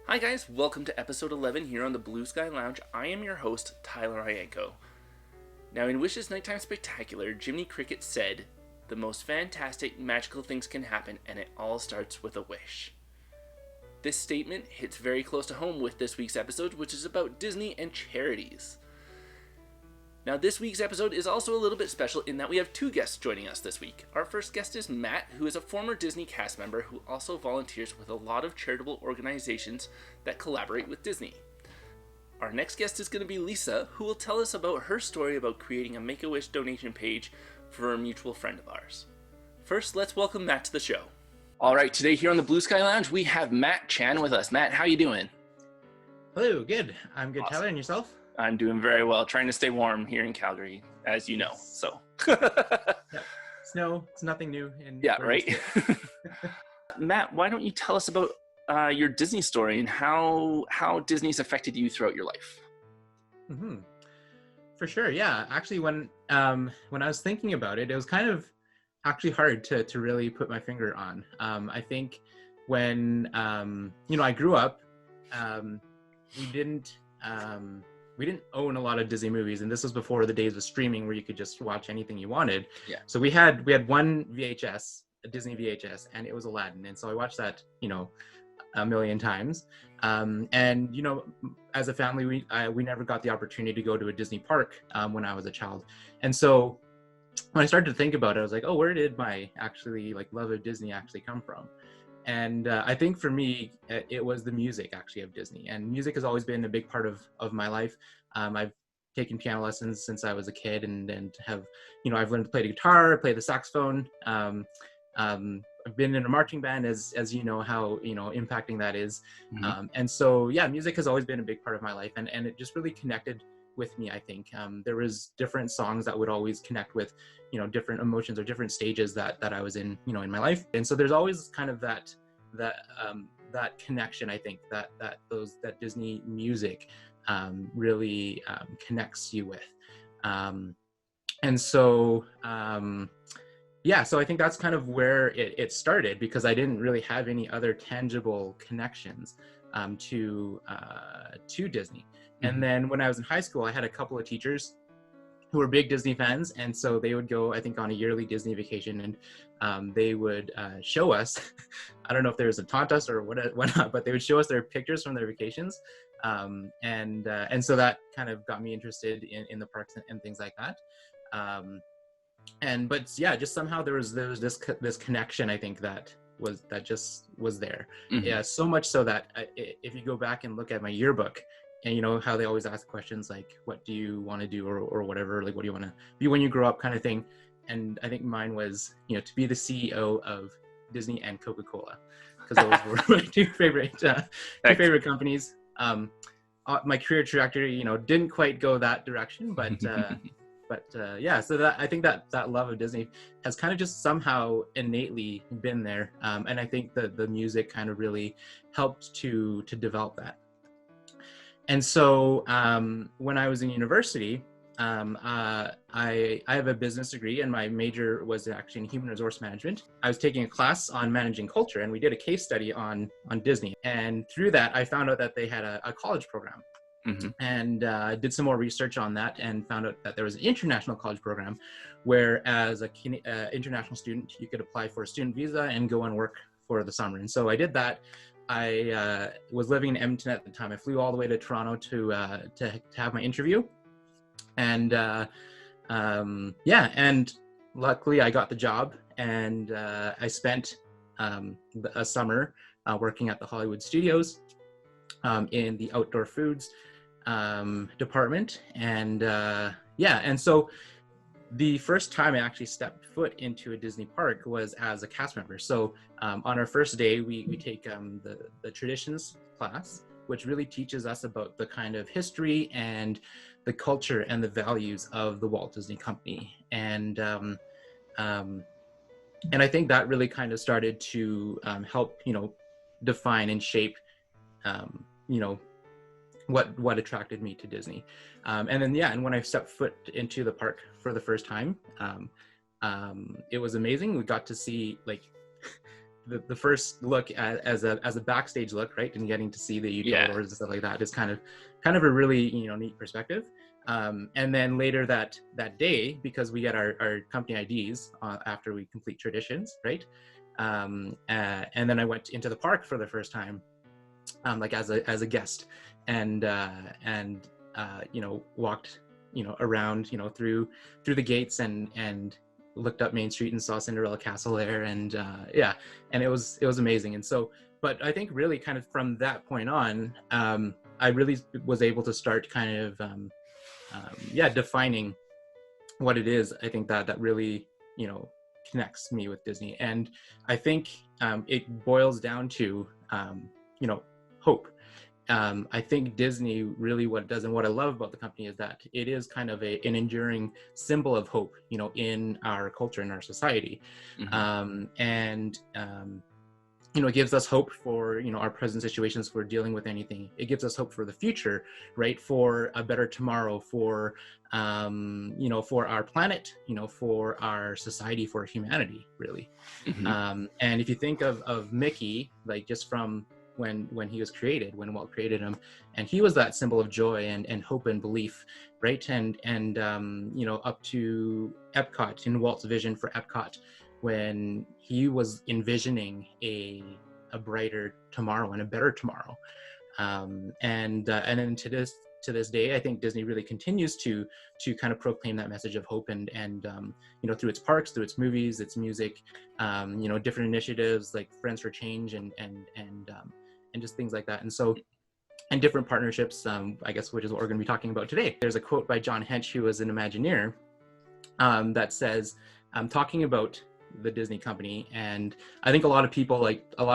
Hi guys, welcome to episode 11 here on the Blue Sky Lounge. I am your host, Tyler Iantkow. Now in Wish's Nighttime Spectacular, Jiminy Cricket said, "The most fantastic, magical things can happen, and it all starts with a wish." This statement hits very close to home with this week's episode, which is about Disney and Charities. Now this week's episode is also a little bit special in that we have two guests joining us this week. Our first guest is Matt, who is a former Disney cast member who also volunteers with a lot of charitable organizations that collaborate with Disney. Our next guest is going to be Lisa, who will tell us about her story about creating a Make-A-Wish donation page for a mutual friend of ours. First, let's welcome Matt to the show. All right, today here on the Blue Sky Lounge, we have Matt Chan with us. Matt, how you doing? Hello, good. I'm good, Awesome. Tyler, and yourself? I'm doing very well, trying to stay warm here in Calgary, as you know, so. Yeah. Snow, it's nothing new. Yeah, right? Matt, why don't you tell us about your Disney story and how Disney's affected you throughout your life? Mm-hmm. For sure, yeah. Actually, when I was thinking about it, it was kind of actually hard to really put my finger on. I think when, I grew up, we didn't own a lot of Disney movies, and this was before the days of streaming where you could just watch anything you wanted. Yeah. So we had one VHS, a Disney VHS, and it was Aladdin. And so I watched that, a million times. And as a family, we never got the opportunity to go to a Disney park when I was a child. And so when I started to think about it, I was like, oh, where did my actually love of Disney actually come from? And I think for me, it was the music actually of Disney. And music has always been a big part of my life. I've taken piano lessons since I was a kid and have, I've learned to play the guitar, play the saxophone. I've been in a marching band as you know how, impacting that is. Mm-hmm. And so, yeah, music has always been a big part of my life. And it just really connected with me, I think. There was different songs that would always connect with, different emotions or different stages that I was in, in my life. And so there's always kind of that connection, I think, that Disney music really connects you with. And so, so I think that's kind of where it started, because I didn't really have any other tangible connections to Disney. And then when I was in high school, I had a couple of teachers who were big Disney fans. And so they would go, I think, on a yearly Disney vacation, and they would show us, I don't know if there was a taunt us or whatnot, but they would show us their pictures from their vacations. And so that kind of got me interested in the parks and things like that. Just somehow there was this connection, I think, that just was there. Mm-hmm. Yeah, so much so that if you go back and look at my yearbook, and how they always ask questions like, what do you want to do, or whatever, what do you want to be when you grow up, kind of thing. And I think mine was, to be the CEO of Disney and Coca-Cola, because those were my two favorite companies. My career trajectory, didn't quite go that direction, but so that I think that love of Disney has kind of just somehow innately been there. And I think the music kind of really helped to develop that. And so when I was in university, I have a business degree, and my major was actually in human resource management. I was taking a class on managing culture, and we did a case study on Disney. And through that, I found out that they had a college program. Mm-hmm. And did some more research on that and found out that there was an international college program where, as an international student, you could apply for a student visa and go and work for the summer. And so I did that. I was living in Edmonton at the time. I flew all the way to Toronto to have my interview. And and luckily I got the job, and I spent a summer working at the Hollywood Studios in the outdoor foods department. And so the first time I actually stepped foot into a Disney park was as a cast member. So on our first day, we take the traditions class, which really teaches us about the kind of history and the culture and the values of the Walt Disney Company. And I think that really kind of started to help, define and shape, what attracted me to Disney. And when I stepped foot into the park for the first time, it was amazing. We got to see the first look as a backstage look, right, and getting to see the utilidors and stuff like that is kind of a really neat perspective. And then later that day, because we get our company IDs after we complete traditions, right? And then I went into the park for the first time, like as a guest, and walked around through the gates and looked up Main Street and saw Cinderella Castle there, and and it was amazing. And so, but I think really kind of from that point on, I really was able to start kind of defining what it is. I think that really connects me with Disney, and I think it boils down to hope. I think Disney really what it does, and what I love about the company, is that it is kind of an enduring symbol of hope, in our culture, in our society. It gives us hope for, our present situations, for dealing with anything. It gives us hope for the future, right? For a better tomorrow, for, for our planet, for our society, for humanity, really. And if you think of Mickey, like just from when he was created, when Walt created him, and he was that symbol of joy and hope and belief, right? And up to Epcot, in Walt's vision for Epcot, when he was envisioning a brighter tomorrow and a better tomorrow. And then to this day, I think Disney really continues to kind of proclaim that message of hope, and through its parks, through its movies, its music, different initiatives like Friends for Change and just things like that. And so, and different partnerships, I guess, which is what we're going to be talking about today. There's a quote by John Hench, who was an Imagineer, that says, talking about the Disney company, and I think a lot of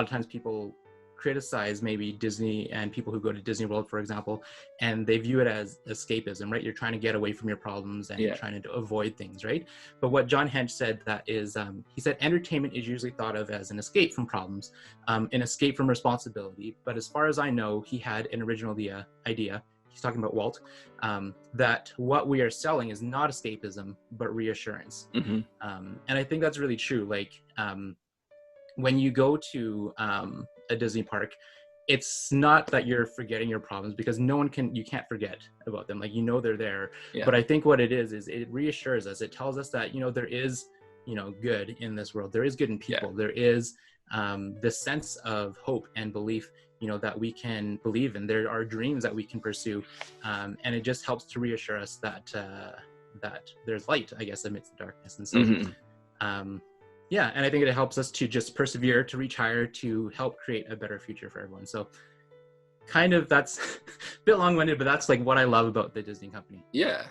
times people criticize maybe Disney and people who go to Disney World, for example, and they view it as escapism, right? You're trying to get away from your problems, and you're trying to avoid things, right? But what John Hench said, that is, he said, entertainment is usually thought of as an escape from problems, an escape from responsibility. But as far as I know, he had an original idea. He's talking about Walt, that what we are selling is not escapism, but reassurance. And I think that's really true. Like, when you go to a Disney park, it's not that you're forgetting your problems, because you can't forget about them. Like, they're there. But I think what it is it reassures us. It tells us that, there is, good in this world. There is good in people. There is this sense of hope and belief, that we can believe in. There are dreams that we can pursue. And it just helps to reassure us that there's light, I guess, amidst the darkness. And so, and I think it helps us to just persevere, to reach higher, to help create a better future for everyone. So kind of, that's a bit long-winded, but that's like what I love about the Disney company. Yeah.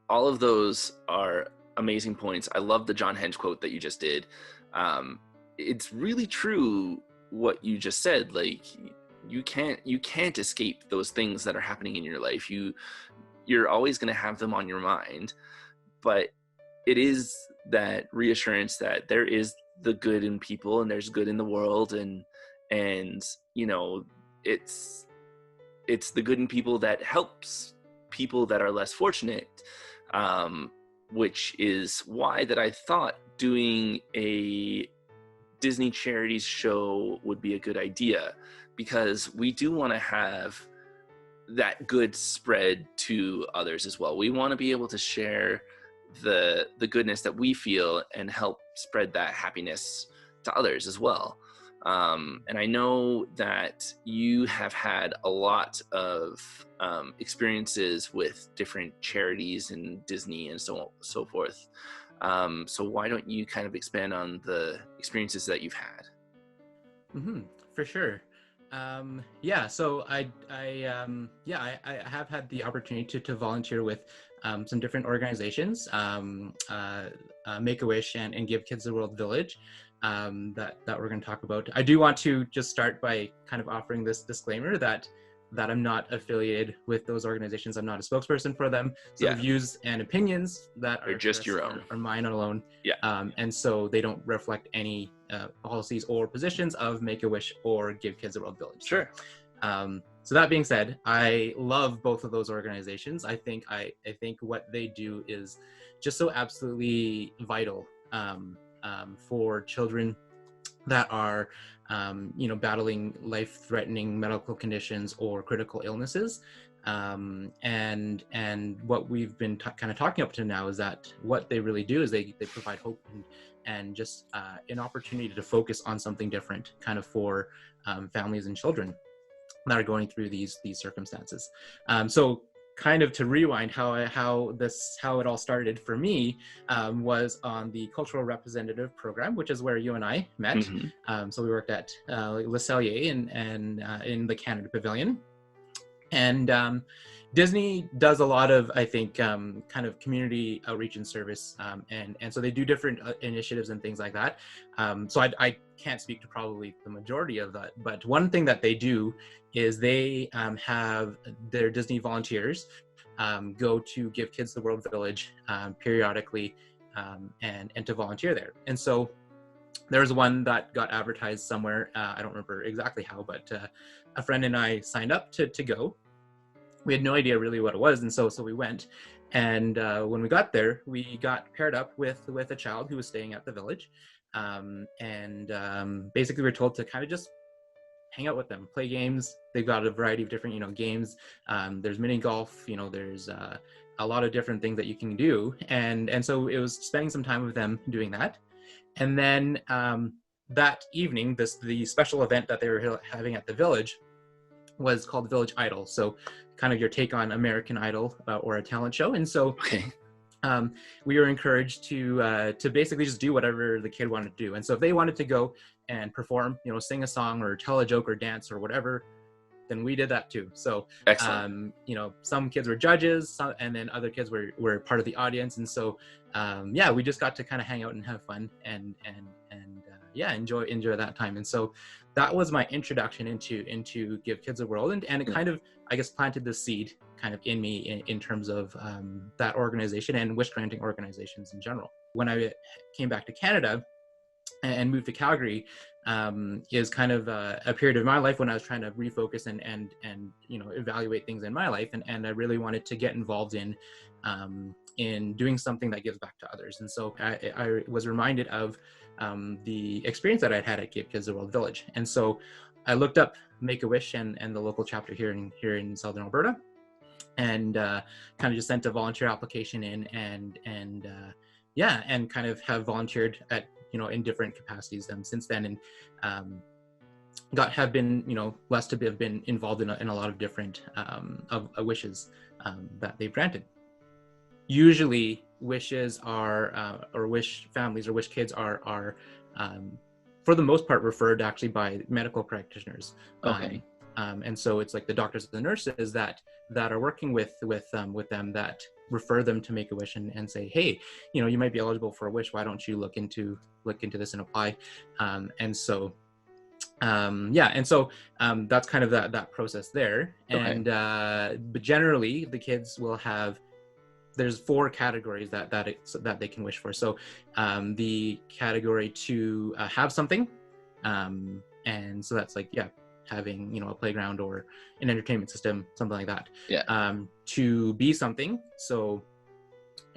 All of those are amazing points. I love the John Hench quote that you just did. It's really true what you just said. Like, you can't escape those things that are happening in your life. You're always going to have them on your mind, but it is that reassurance that there is the good in people, and there's good in the world, and it's the good in people that helps people that are less fortunate, which is why that I thought doing a Disney Charities show would be a good idea, because we do want to have that good spread to others as well. We want to be able to share the goodness that we feel and help spread that happiness to others as well. And I know that you have had a lot of experiences with different charities and Disney and so forth. So why don't you kind of expand on the experiences that you've had? For sure. So I have had the opportunity to volunteer with some different organizations, Make-A-Wish and Give Kids the World Village, that we're going to talk about. I do want to just start by kind of offering this disclaimer that I'm not affiliated with those organizations. I'm not a spokesperson for them. So the views and opinions that are just your own, are mine alone. And so they don't reflect any policies or positions of Make-A-Wish or Give Kids the World Village. Sure. So that being said, I love both of those organizations. I think what they do is just so absolutely vital for children that are battling life-threatening medical conditions or critical illnesses. And what we've been kind of talking up to now is that what they really do is they provide hope and just an opportunity to focus on something different, kind of for families and children that are going through these circumstances. So kind of to rewind, how it all started for me was on the cultural representative program, which is where you and I met. Mm-hmm. So we worked at Le Cellier and in the Canada Pavilion. And Disney does a lot of, I think, kind of community outreach and service, and so they do different initiatives and things like that. So I can't speak to probably the majority of that, but one thing that they do is they have their Disney volunteers go to Give Kids the World Village periodically, and to volunteer there. And so there's one that got advertised somewhere. I don't remember exactly how, but a friend and I signed up to go. We had no idea really what it was, and so we went. And when we got there, we got paired up with a child who was staying at the village, basically we're told to kind of just hang out with them, play games. They've got a variety of different games. There's mini golf. There's a lot of different things that you can do, and so it was spending some time with them doing that. And then that evening, the special event that they were having at the village was called Village Idol. So kind of your take on American Idol or a talent show. And so we were encouraged to basically just do whatever the kid wanted to do. And so if they wanted to go and perform, sing a song or tell a joke or dance or whatever, then we did that too. So some kids were judges, and then other kids were part of the audience. And so we just got to kind of hang out and have fun and enjoy that time. And so that was my introduction into Give Kids a World, and it kind of, I guess, planted the seed kind of in me in terms of that organization and wish granting organizations in general. When I came back to Canada and moved to Calgary, is kind of a period of my life when I was trying to refocus and evaluate things in my life, and I really wanted to get involved in doing something that gives back to others. And so I was reminded of the experience that I'd had at Give Kids the World Village, and so I looked up Make-A-Wish and the local chapter here in Southern Alberta, and kind of just sent a volunteer application in, and kind of have volunteered at in different capacities since then, and have been blessed to have been involved in a lot of different wishes that they've granted. Usually wishes are or wish families or wish kids are for the most part referred actually by medical practitioners. And so it's like the doctors and the nurses that are working with them that refer them to Make-A-Wish and say, hey, you might be eligible for a wish. Why don't you look into this and apply? And so that's kind of that process there. And but generally the kids will have, there's 4 categories that they can wish for. So the category to have something, and so that's like having a playground or an entertainment system, something like that. To be something. So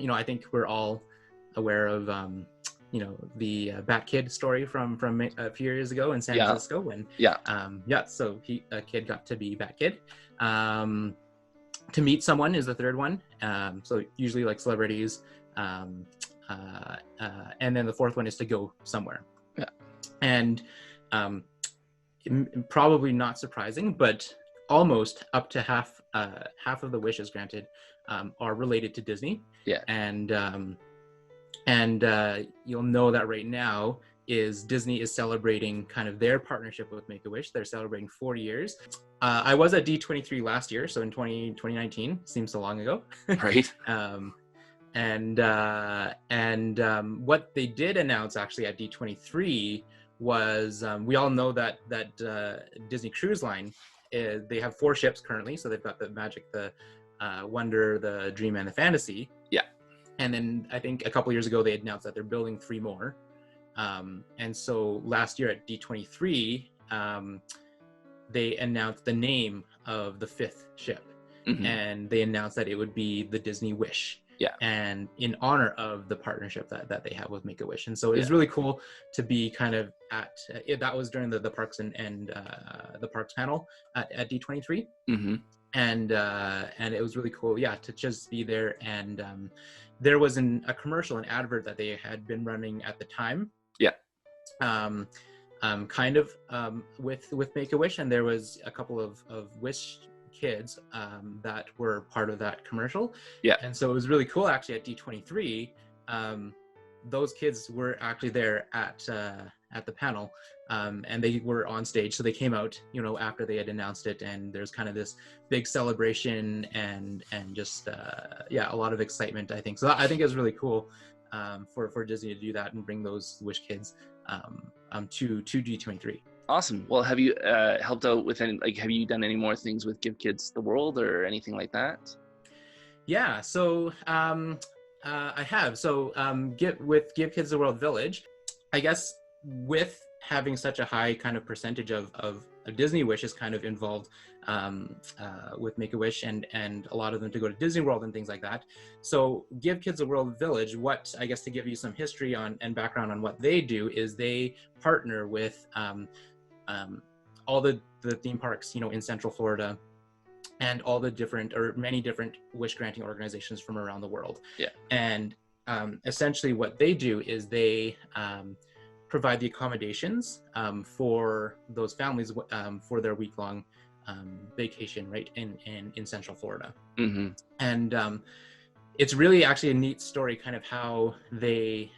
I think we're all aware of the Bat Kid story from a few years ago in San Francisco when so a kid got to be Bat Kid. To meet someone is the third one. So usually like celebrities, and then the fourth one is to go somewhere. And probably not surprising, but almost up to half of the wishes granted are related to Disney. And you'll know that right now Disney is celebrating kind of their partnership with Make-A-Wish. They're celebrating 40 years. I was at D23 last year, so in 2019, seems so long ago. Right. What they did announce actually at D23 was, we all know that Disney Cruise Line, they have 4 ships currently. So they've got the Magic, the Wonder, the Dream, and the Fantasy. And then I think a couple years ago, they announced that they're building 3 more. And so last year at D23, they announced the name of the 5th ship. And they announced that it would be the Disney Wish. Yeah. and in honor of the partnership that they have with Make-A-Wish. And so it was Yeah. really cool to be kind of at that was during the parks and the parks panel at D23. Mm-hmm. And it was really cool, yeah, to just be there. And there was a commercial, an advert that they had been running at the time. Yeah. Kind of with Make-A-Wish, and there was a couple of Wish kids that were part of that commercial. Yeah. And so it was really cool actually at D23. Those kids were actually there at the panel, and they were on stage. So they came out, you know, after they had announced it, and there's kind of this big celebration and just yeah, a lot of excitement, I think. So I think it was really cool for Disney to do that and bring those Wish kids to D23. Awesome. Well, have you helped out with any, like, have you done any more things with Give Kids the World or anything like that? Yeah, so I have. So Give Kids the World Village, I guess with having such a high kind of percentage of Disney wishes kind of involved with Make-A-Wish and a lot of them to go to Disney World and things like that. So Give Kids the World Village, what I guess to give you some history on and background on what they do is they partner with all the theme parks, you know, in Central Florida, and all the different or many different wish granting organizations from around the world. Yeah. And essentially what they do is they provide the accommodations for those families for their week-long vacation, right, in Central Florida. Mm-hmm. And it's really actually a neat story, kind of how they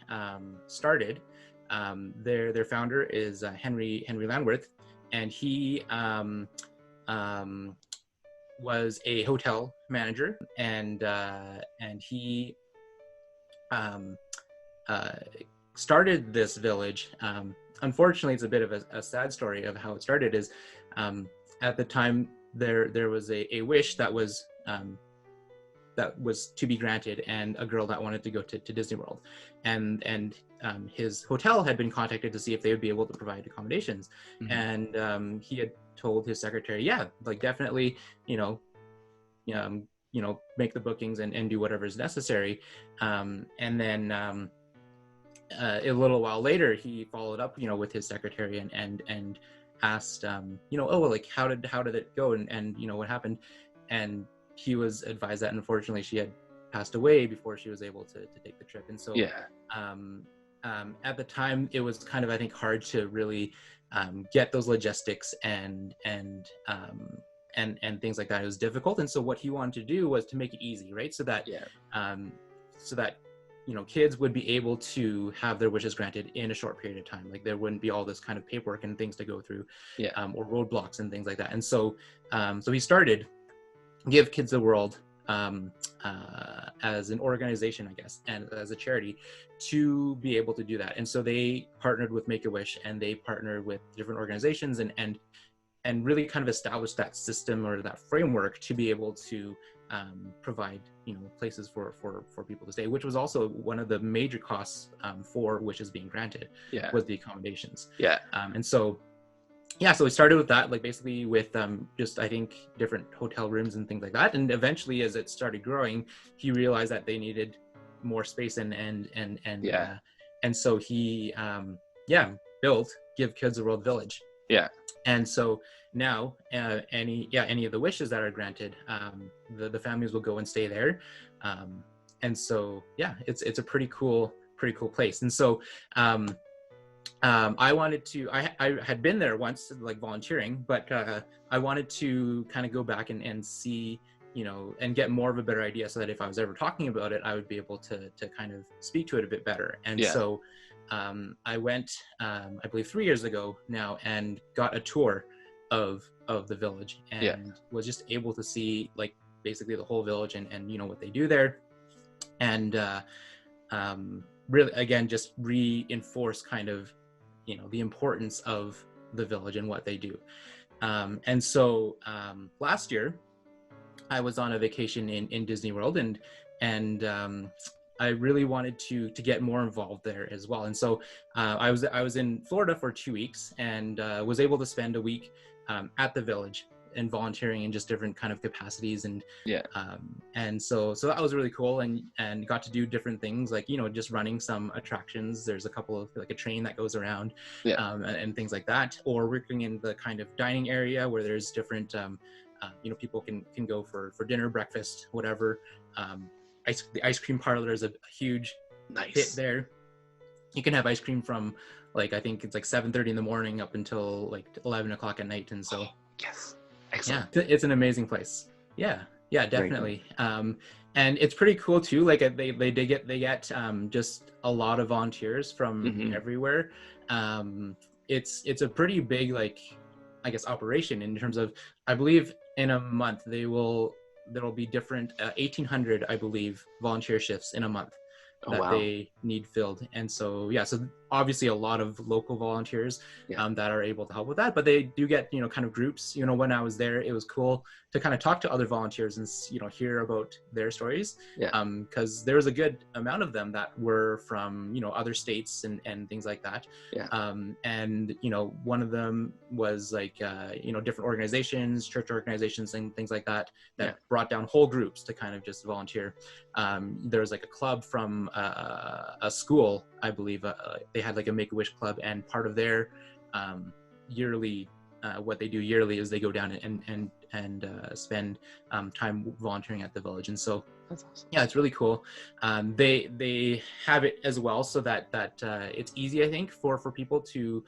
started. Their founder is Henry Landworth, and he was a hotel manager, and he started this village. Unfortunately, it's a bit of a sad story of how it started. Is at the time there was a wish that was to be granted, and a girl that wanted to go to Disney World, and his hotel had been contacted to see if they would be able to provide accommodations. Mm-hmm. And he had told his secretary, yeah, like definitely, make the bookings and do whatever is necessary. And then a little while later, he followed up, with his secretary and asked, oh, like how did it go, and what happened. And he was advised that unfortunately she had passed away before she was able to take the trip. And so yeah. At the time, it was kind of, I think, hard to really get those logistics and things like that. It was difficult. And so what he wanted to do was to make it easy, right? So that kids would be able to have their wishes granted in a short period of time. Like there wouldn't be all this kind of paperwork and things to go through, or roadblocks and things like that. And so so he started Give Kids the World as an organization, I guess, and as a charity to be able to do that. And so they partnered with Make-A-Wish, and they partnered with different organizations and really kind of established that system or that framework to be able to provide, places for people to stay, which was also one of the major costs for wishes being granted, was the accommodations. And so so we started with that, like basically with just, I think, different hotel rooms and things like that. And eventually, as it started growing, he realized that they needed more space and so he built Give Kids the World Village. And so now any of the wishes that are granted, the families will go and stay there. And so it's a pretty cool place. And so I wanted to, I had been there once, like volunteering, but I wanted to kind of go back and see, and get more of a better idea, so that if I was ever talking about it, I would be able to kind of speak to it a bit better. And so I went, I believe 3 years ago now, and got a tour of the village, and was just able to see, like, basically the whole village and what they do there. And really, again, just reinforce kind of, the importance of the village and what they do. And so last year I was on a vacation in Disney World, and I really wanted to get more involved there as well. And so I was in Florida for 2 weeks, and was able to spend a week at the village. and volunteering in just different kind of capacities. And Yeah. and so that was really cool, and got to do different things, like, just running some attractions. There's a couple of, like, a train that goes around, and things like that, or working in the kind of dining area where there's different people can go for dinner, breakfast, whatever. The ice cream parlor is a huge hit there. You can have ice cream from, like, I think it's like 7:30 in the morning up until like 11 o'clock at night. And so yes, excellent. Yeah, it's an amazing place. Yeah, definitely. And it's pretty cool too. Like, they get just a lot of volunteers from everywhere. It's a pretty big, like, I guess, operation in terms of, I believe in a month there'll be different 1,800, I believe, volunteer shifts in a month that they need filled. And so so obviously a lot of local volunteers that are able to help with that, but they do get kind of groups. When I was there, it was cool to kind of talk to other volunteers and hear about their stories, because there was a good amount of them that were from other states and things like that. And one of them was like different organizations, church organizations and things like that brought down whole groups to kind of just volunteer. There was like a club from a school, I believe. They had like a Make-A-Wish club, and part of their yearly what they do yearly is they go down and spend time volunteering at the village. And so that's awesome. Yeah, it's really cool. They have it as well so that it's easy, I think, for people to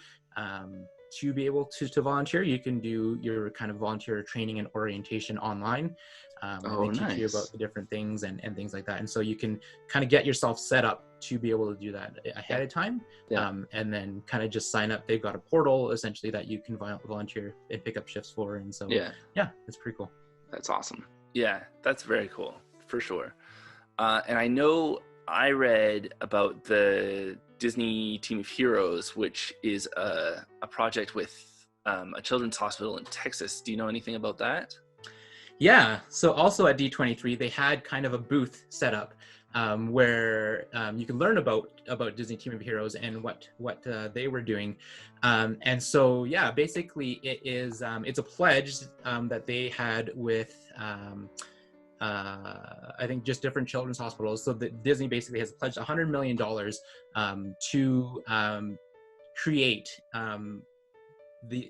be able to volunteer. You can do your kind of volunteer training and orientation online. And they teach you about the different things and things like that. And so you can kind of get yourself set up to be able to do that ahead of time. And then kind of just sign up. They've got a portal essentially that you can volunteer and pick up shifts for. And so it's pretty cool. That's awesome. Yeah, that's very cool, for sure. And I know I read about the Disney Team of Heroes, which is a project with a children's hospital in Texas. Do you know anything about that? Yeah, so also at D23, they had kind of a booth set up where you can learn about Disney Team of Heroes and what they were doing. And so, basically it is, it's a pledge that they had with, I think, just different children's hospitals. So Disney basically has pledged $100 million to create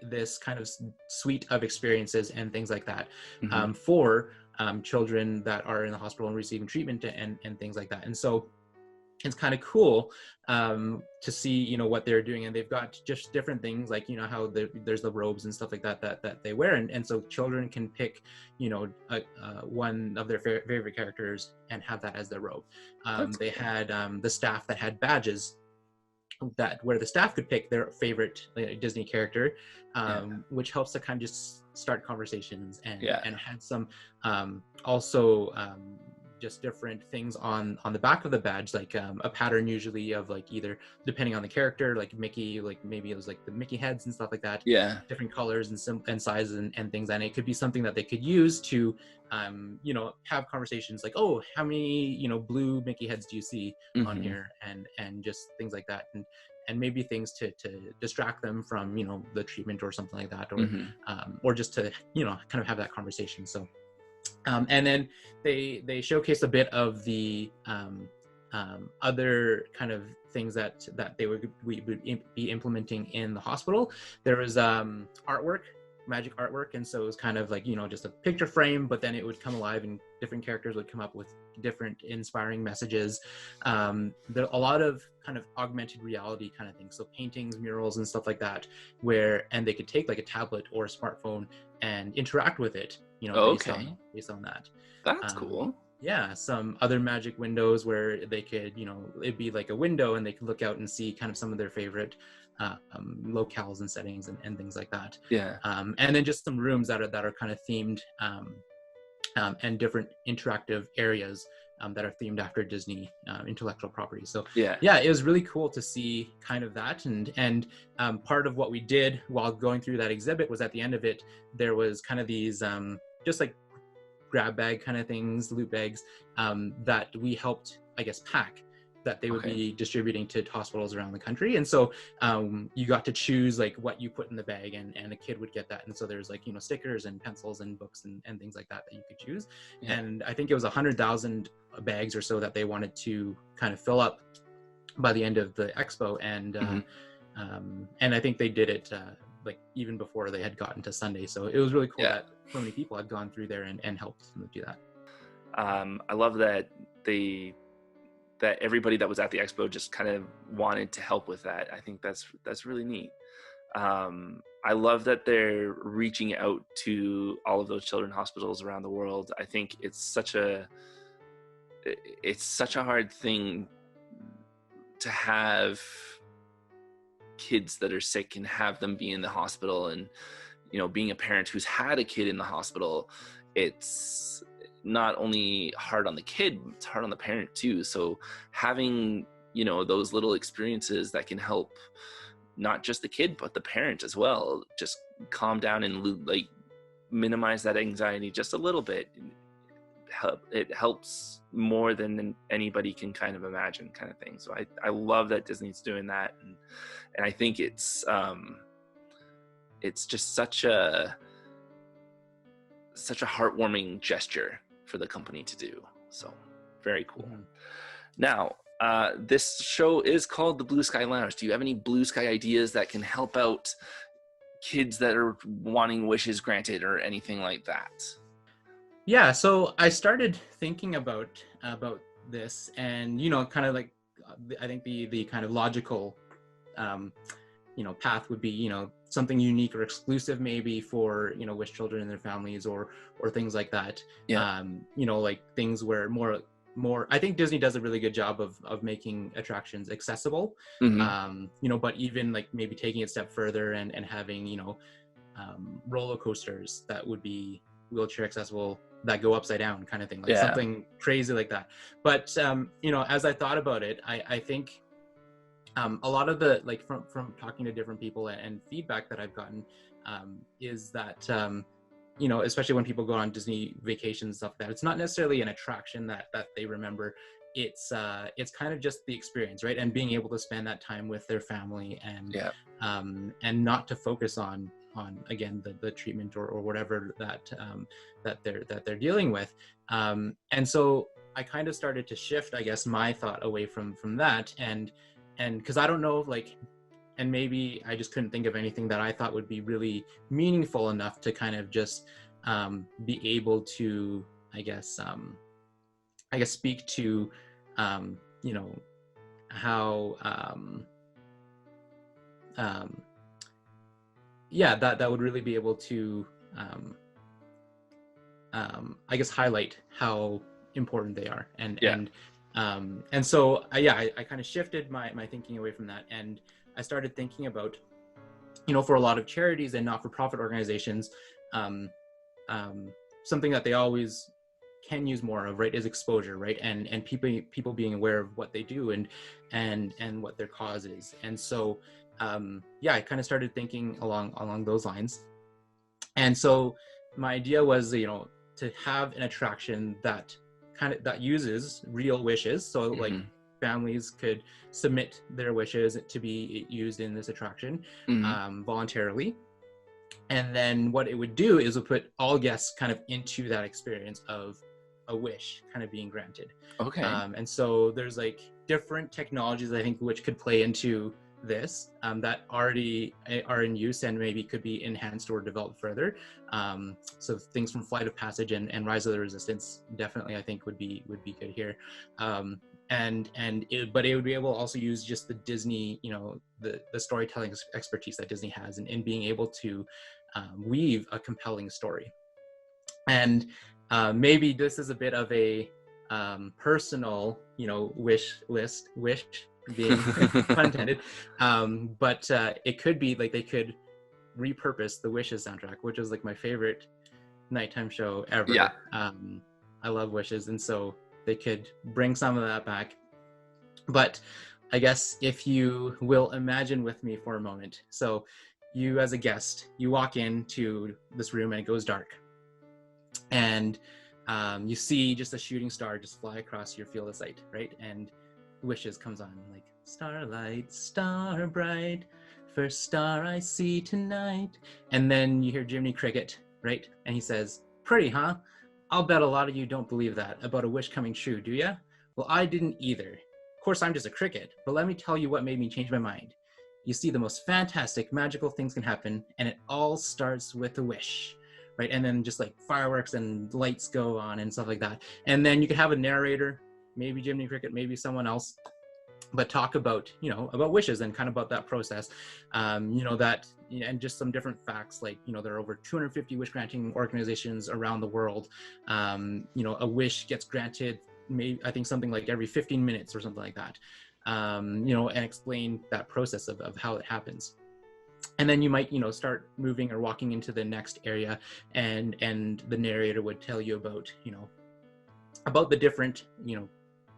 this kind of suite of experiences and things like that for children that are in the hospital and receiving treatment and things like that. And so it's kind of cool to see what they're doing, and they've got just different things, like how there's the robes and stuff like that they wear, and so children can pick one of their favorite characters and have that as their robe. They had the staff that had badges where the staff could pick their favorite Disney character, which helps to kind of just start conversations and had some also just different things on the back of the badge, like a pattern usually of like either depending on the character, like Mickey, like maybe it was like the Mickey heads and stuff like that, different colors and sizes and things. And it could be something that they could use to have conversations like, oh, how many blue Mickey heads do you see on here, and just things like that, and maybe things to distract them from the treatment or something like that, or just to kind of have that conversation. So and then they showcase a bit of the other kind of things that we would be implementing in the hospital. There was magic artwork, and so it was kind of like just a picture frame, but then it would come alive and different characters would come up with different inspiring messages. There are a lot of kind of augmented reality kind of things, so paintings, murals and stuff like that, and they could take like a tablet or a smartphone and interact with it, based on that. That's cool. Yeah, some other magic windows where they could, it'd be like a window and they could look out and see kind of some of their favorite locales and settings and things like that. And then just some rooms that are kind of themed and different interactive areas that are themed after Disney intellectual property. So it was really cool to see kind of that. And part of what we did while going through that exhibit was, at the end of it, there was kind of these just like grab bag kind of things, loot bags, that we helped, I guess, pack. that they would Okay. be distributing to hospitals around the country. And so you got to choose like what you put in the bag, and a kid would get that. And so there's like, you know, stickers and pencils and books and things like that you could choose. Yeah. And I think it was 100,000 bags or so that they wanted to kind of fill up by the end of the expo. And I think they did it like even before they had gotten to Sunday. So it was really cool that so many people had gone through there and helped them do that. I love that that everybody that was at the expo just kind of wanted to help with that. I think that's really neat. I love that they're reaching out to all of those children's hospitals around the world. I think it's such a hard thing to have kids that are sick and have them be in the hospital. And, you know, being a parent who's had a kid in the hospital, it's not only hard on the kid, it's hard on the parent too. So having, you know, those little experiences that can help not just the kid but the parent as well, just calm down and like minimize that anxiety just a little bit, it helps more than anybody can kind of imagine, kind of thing. So I love that Disney's doing that, and I think it's just such a heartwarming gesture for the company to do. So very cool. Mm-hmm. Now, this show is called the Blue Sky Lounge. Do you have any blue sky ideas that can help out kids that are wanting wishes granted or anything like that? Yeah, so I started thinking about this, and, you know, kind of like I think the kind of logical you know, path would be, you know, something unique or exclusive maybe for, you know, wish children and their families or things like that. Yeah. You know, like things where more I think Disney does a really good job of making attractions accessible. Mm-hmm. You know, but even like maybe taking it a step further and having, you know, roller coasters that would be wheelchair accessible that go upside down, kind of thing, like something crazy like that. But you know, as I thought about it, I think a lot of the, like, from talking to different people and feedback that I've gotten is that you know, especially when people go on Disney vacations and stuff like that, it's not necessarily an attraction that they remember. It's kind of just the experience, right? And being able to spend that time with their family and not to focus on again the treatment or whatever that they're dealing with. And so I kind of started to shift, I guess, my thought away from that, and because I don't know, like, and maybe I just couldn't think of anything that I thought would be really meaningful enough to kind of just be able to, I guess speak to, you know, how, that would really be able to, I guess, highlight how important they are. And so I kind of shifted my thinking away from that, and I started thinking about, you know, for a lot of charities and not-for-profit organizations, something that they always can use more of, right, is exposure, right, and people being aware of what they do and what their cause is. And so I kind of started thinking along those lines. And so my idea was, you know, to have an attraction that uses real wishes. So like families could submit their wishes to be used in this attraction voluntarily. And then what it would do is it would put all guests kind of into that experience of a wish kind of being granted. Okay. And so there's like different technologies, I think, which could play into this that already are in use and maybe could be enhanced or developed further. So things from Flight of Passage and Rise of the Resistance definitely, I think, would be good here. But it would be able to also use just the Disney, you know, the storytelling expertise that Disney has in being able to weave a compelling story. And maybe this is a bit of a personal, you know, wish being pun intended, but it could be like they could repurpose the Wishes soundtrack, which is like my favorite nighttime show ever. I love Wishes, and so they could bring some of that back. But I guess if you will imagine with me for a moment, so you as a guest, you walk into this room and it goes dark, and you see just a shooting star just fly across your field of sight, right? And Wishes comes on, like, starlight, star bright, first star I see tonight. And then you hear Jiminy Cricket, right? And he says, pretty, huh? I'll bet a lot of you don't believe that about a wish coming true, do ya? Well, I didn't either. Of course, I'm just a cricket, but let me tell you what made me change my mind. You see, the most fantastic, magical things can happen, and it all starts with a wish, right? And then just like fireworks and lights go on and stuff like that. And then you could have a narrator, maybe Jiminy Cricket, maybe someone else, but talk about, about wishes and kind of about that process, that, and just some different facts, like, there are over 250 wish granting organizations around the world. A wish gets granted, maybe, I think something like every 15 minutes or something like that, and explain that process of how it happens. And then you might, start moving or walking into the next area, and the narrator would tell you about the different,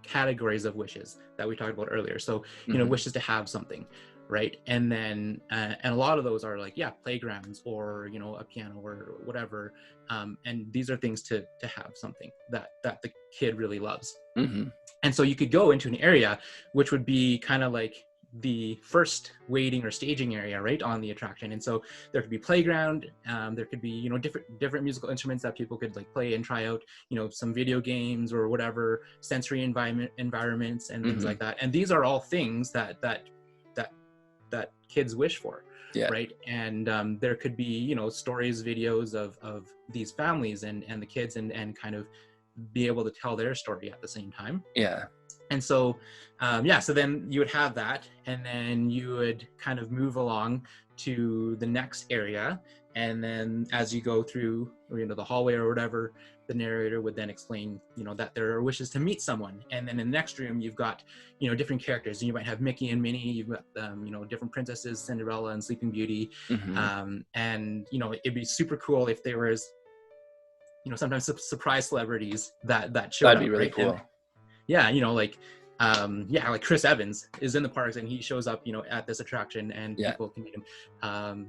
categories of wishes that we talked about earlier. So, wishes to have something, right? And then, and a lot of those are like, playgrounds, or, a piano or whatever. And these are things to have something that the kid really loves. Mm-hmm. And so you could go into an area which would be kind of like the first waiting or staging area, right, on the attraction. And so there could be playground, there could be, different musical instruments that people could like play and try out, some video games or whatever, sensory environments and things like that. And these are all things that kids wish for. Yeah. Right. And there could be, stories, videos of these families and the kids, and kind of be able to tell their story at the same time. Yeah. And so, so then you would have that, and then you would kind of move along to the next area. And then as you go through, the hallway or whatever, the narrator would then explain, that there are wishes to meet someone. And then in the next room, you've got, different characters. You might have Mickey and Minnie. You've got, different princesses, Cinderella and Sleeping Beauty. And, it'd be super cool if there was, sometimes surprise celebrities that showed up. That'd be really right? cool. Like Chris Evans is in the parks, and he shows up, at this attraction, and people can meet him,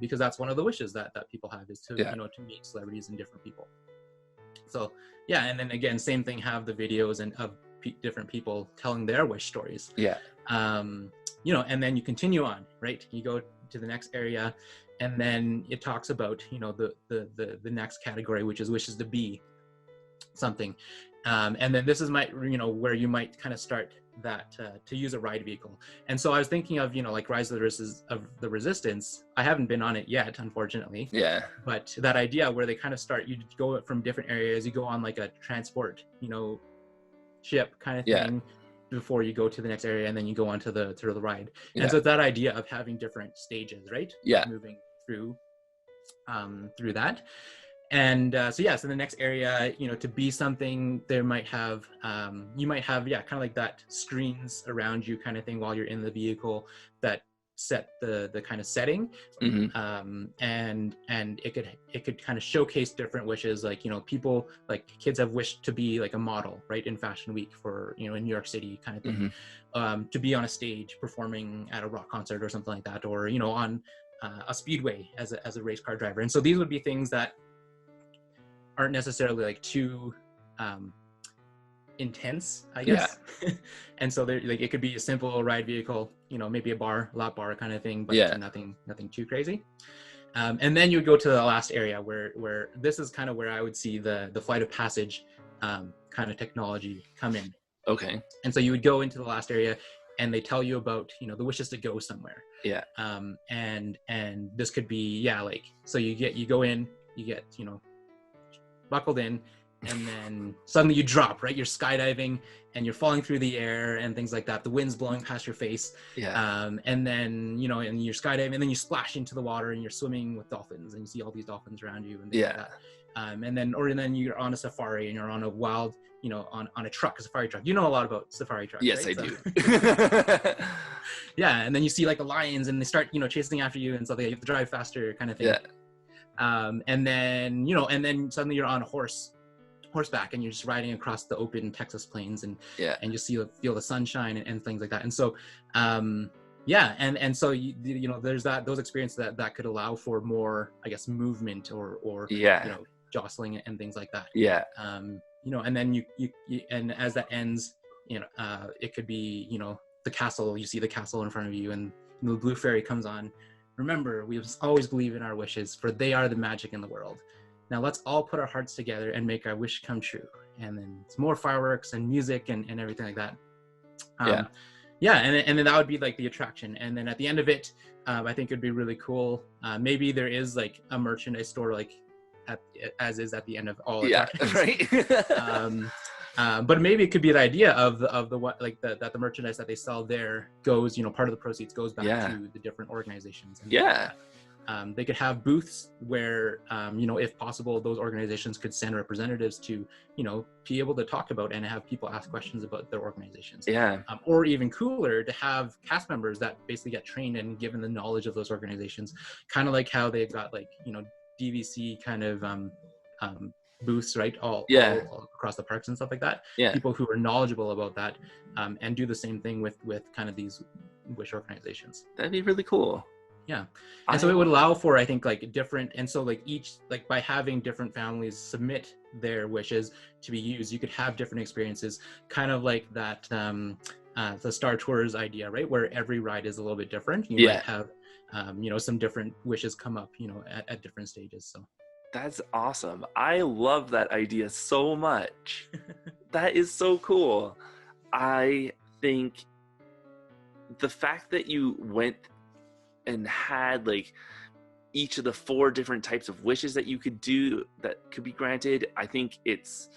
because that's one of the wishes that people have, is to, to meet celebrities and different people. So, and then again, same thing, have the videos and of different people telling their wish stories. And then you continue on, right? You go to the next area, and then it talks about, the next category, which is wishes to be something. And then this is where you might kind of start that to use a ride vehicle. And so I was thinking of, like Rise of the Resistance. I haven't been on it yet, unfortunately. But that idea where they kind of start, you go from different areas, you go on like a transport, ship kind of thing before you go to the next area, and then you go on to the ride. And so it's that idea of having different stages, right? Moving through that. And so the next area, to be something, there might have, you might have, kind of like that screens around you kind of thing while you're in the vehicle that set the kind of setting. And it could kind of showcase different wishes, like, people, like kids have wished to be like a model, right, in Fashion Week for, in New York City kind of thing, to be on a stage performing at a rock concert or something like that, or, on a speedway as a race car driver. And so these would be things that aren't necessarily like too intense, I guess. And so there, like, it could be a simple ride vehicle, maybe a lap bar kind of thing, but nothing too crazy. And then you would go to the last area where this is kind of where I would see the flight of passage kind of technology come in. Okay. And so you would go into the last area, and they tell you about, the wishes to go somewhere. And this could be, like, so you go in, you get, buckled in, and then suddenly you drop, right? You're skydiving and you're falling through the air and things like that. The wind's blowing past your face. And then, and you're skydiving, and then you splash into the water, and you're swimming with dolphins, and you see all these dolphins around you and things like that. And then you're on a safari, and you're on a wild, on a truck, a safari truck. You know a lot about safari trucks. Yes, right? I do. And then you see like the lions, and they start, chasing after you, and so you have to drive faster kind of thing. And then suddenly you're on a horseback, and you're just riding across the open Texas plains, and you feel the sunshine and things like that. And so and so there's those experiences that could allow for more, I guess, movement or jostling and things like that. And then you and as that ends, it could be, the castle, you see the castle in front of you, and the blue fairy comes on. Remember, we always believe in our wishes, for they are the magic in the world. Now let's all put our hearts together and make our wish come true. And then it's more fireworks and music and everything like that. And then that would be like the attraction. And then at the end of it, I think it'd be really cool. Maybe there is like a merchandise store, like as is at the end of all attractions. Right. But maybe it could be the idea of the what, like that the merchandise that they sell there goes, part of the proceeds goes back to the different organizations. And they could have booths where, if possible, those organizations could send representatives to, be able to talk about and have people ask questions about their organizations. Or even cooler, to have cast members that basically get trained and given the knowledge of those organizations, kind of like how they've got like, DVC kind of booths, right? All across the parks and stuff like that. People who are knowledgeable about that, and do the same thing with kind of these wish organizations. That'd be really cool. And so it would allow for, I think, like different, and so like each, like by having different families submit their wishes to be used, you could have different experiences, kind of like that the Star Tours idea, right, where every ride is a little bit different. You might have some different wishes come up at different stages. So that's awesome. I love that idea so much. That is so cool. I think the fact that you went and had like each of the 4 different types of wishes that you could do that could be granted, I think it's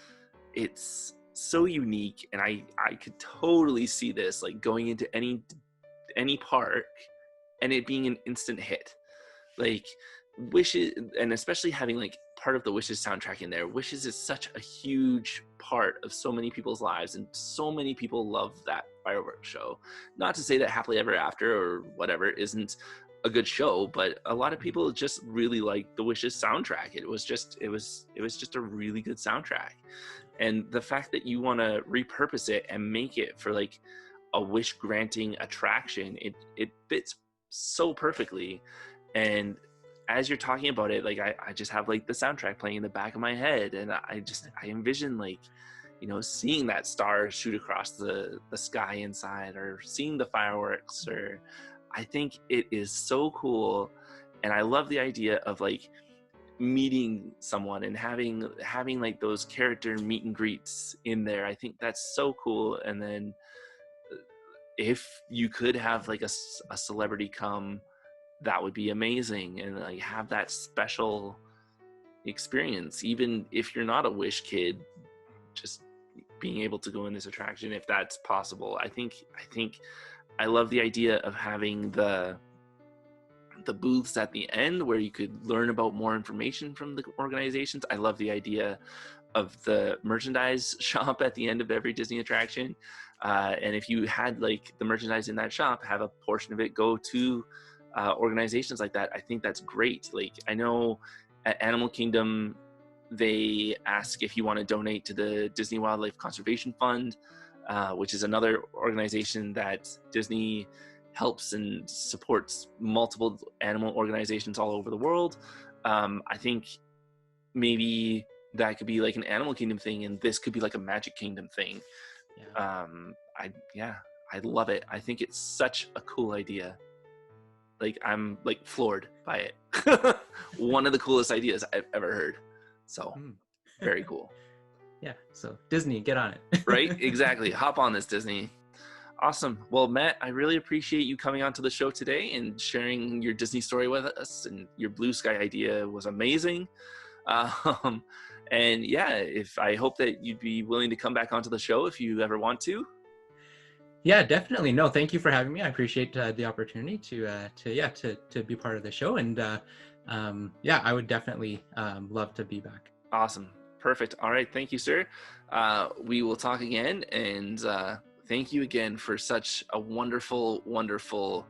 so unique, and I could totally see this like going into any park and it being an instant hit. Like wishes, and especially having like part of the wishes soundtrack in there. Wishes is such a huge part of so many people's lives, and so many people love that fireworks show. Not to say that Happily Ever After or whatever isn't a good show, but a lot of people just really like the Wishes soundtrack. It was just a really good soundtrack. And the fact that you want to repurpose it and make it for like a wish granting attraction, it fits so perfectly. And as you're talking about it, like I just have like the soundtrack playing in the back of my head, and I envision like, seeing that star shoot across the sky inside, or seeing the fireworks, or I think it is so cool. And I love the idea of like meeting someone and having like those character meet and greets in there. I think that's so cool. And then if you could have like a celebrity come, that would be amazing, and like have that special experience, even if you're not a Wish kid, just being able to go in this attraction if that's possible. I think I love the idea of having the booths at the end where you could learn about more information from the organizations. I love the idea of the merchandise shop at the end of every Disney attraction, and if you had like the merchandise in that shop, have a portion of it go to organizations like that. I think that's great. Like I know at Animal Kingdom they ask if you want to donate to the Disney Wildlife Conservation Fund, which is another organization that Disney helps and supports multiple animal organizations all over the world. I think maybe that could be like an Animal Kingdom thing, and this could be like a Magic Kingdom thing. I love it. I think it's such a cool idea. Like I'm like floored by it. One of the coolest ideas I've ever heard. So very cool. So Disney, get on it. Right? Exactly. Hop on this, Disney. Awesome. Well, Matt, I really appreciate you coming onto the show today and sharing your Disney story with us. And your blue sky idea was amazing. And I hope that you'd be willing to come back onto the show if you ever want to. Yeah, definitely. No, thank you for having me. I appreciate the opportunity to be part of the show, and I would definitely love to be back. Awesome. Perfect. All right. Thank you, sir. We will talk again, and thank you again for such a wonderful, wonderful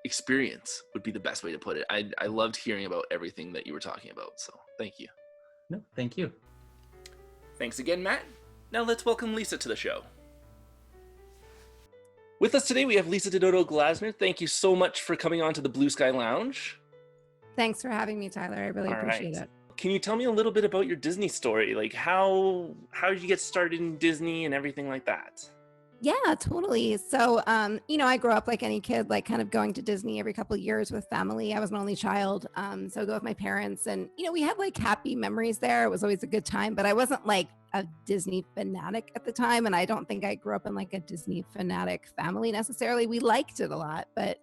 experience would be the best way to put it. I loved hearing about everything that you were talking about. So thank you. No, thank you. Thanks again, Matt. Now let's welcome Lisa to the show. With us today, we have Lisa Dododo-Glasner. Thank you so much for coming on to the Blue Sky Lounge. Thanks for having me, Tyler. I really appreciate it. can you tell me a little bit about your Disney story? Like how did you get started in Disney and everything like that? Yeah, totally. So, I grew up like any kid, like kind of going to Disney every couple of years with family. I was an only child. So I go with my parents and, we had like happy memories there. It was always a good time, but I wasn't like a Disney fanatic at the time. And I don't think I grew up in like a Disney fanatic family necessarily. We liked it a lot, but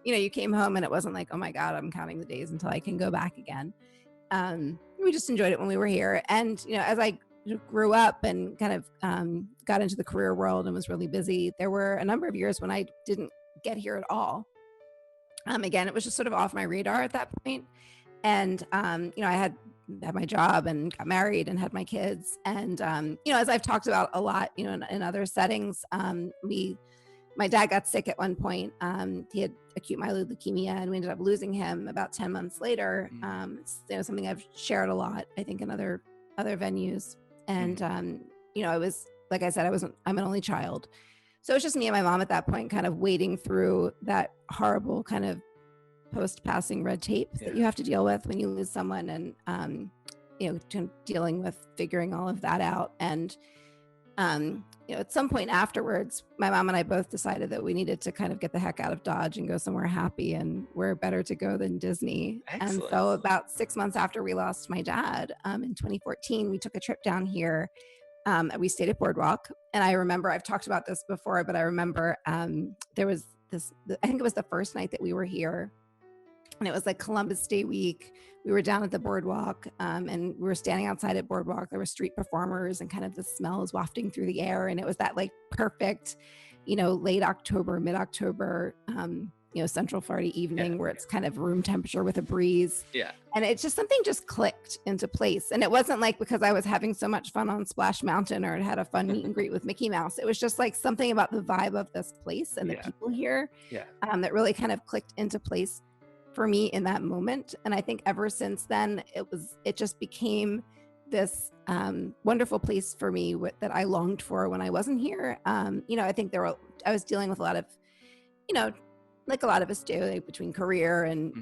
you came home and it wasn't like, oh my God, I'm counting the days until I can go back again. We just enjoyed it when we were here. And, as I grew up and kind of got into the career world and was really busy, there were a number of years when I didn't get here at all. Again, it was just sort of off my radar at that point. And, I had my job and got married and had my kids. And, as I've talked about a lot, in other settings, my dad got sick at one point. He had acute myeloid leukemia, and we ended up losing him about 10 months later. It's something I've shared a lot, I think, in other venues. And I was, like I said, I'm an only child, so it was just me and my mom at that point, kind of wading through that horrible kind of post-passing red tape that you have to deal with when you lose someone, and dealing with figuring all of that out. And at some point afterwards, my mom and I both decided that we needed to kind of get the heck out of Dodge and go somewhere happy, and where better to go than Disney. Excellent. And so about 6 months after we lost my dad, in 2014, we took a trip down here. We stayed at Boardwalk. And I remember, I've talked about this before, but I remember there was this, I think it was the first night that we were here. And it was like Columbus Day week. We were down at the Boardwalk, and we were standing outside at Boardwalk. There were street performers, and kind of the smell was wafting through the air. And it was that like perfect, late October, mid-October, Central Florida evening where it's kind of room temperature with a breeze. Yeah. And it's just something just clicked into place. And it wasn't like because I was having so much fun on Splash Mountain or had a fun meet and greet with Mickey Mouse. It was just like something about the vibe of this place and the people here that really kind of clicked into place for me in that moment. And I think ever since then, it just became this wonderful place for me that I longed for when I wasn't here. I think I was dealing with a lot of, like a lot of us do, like between career and,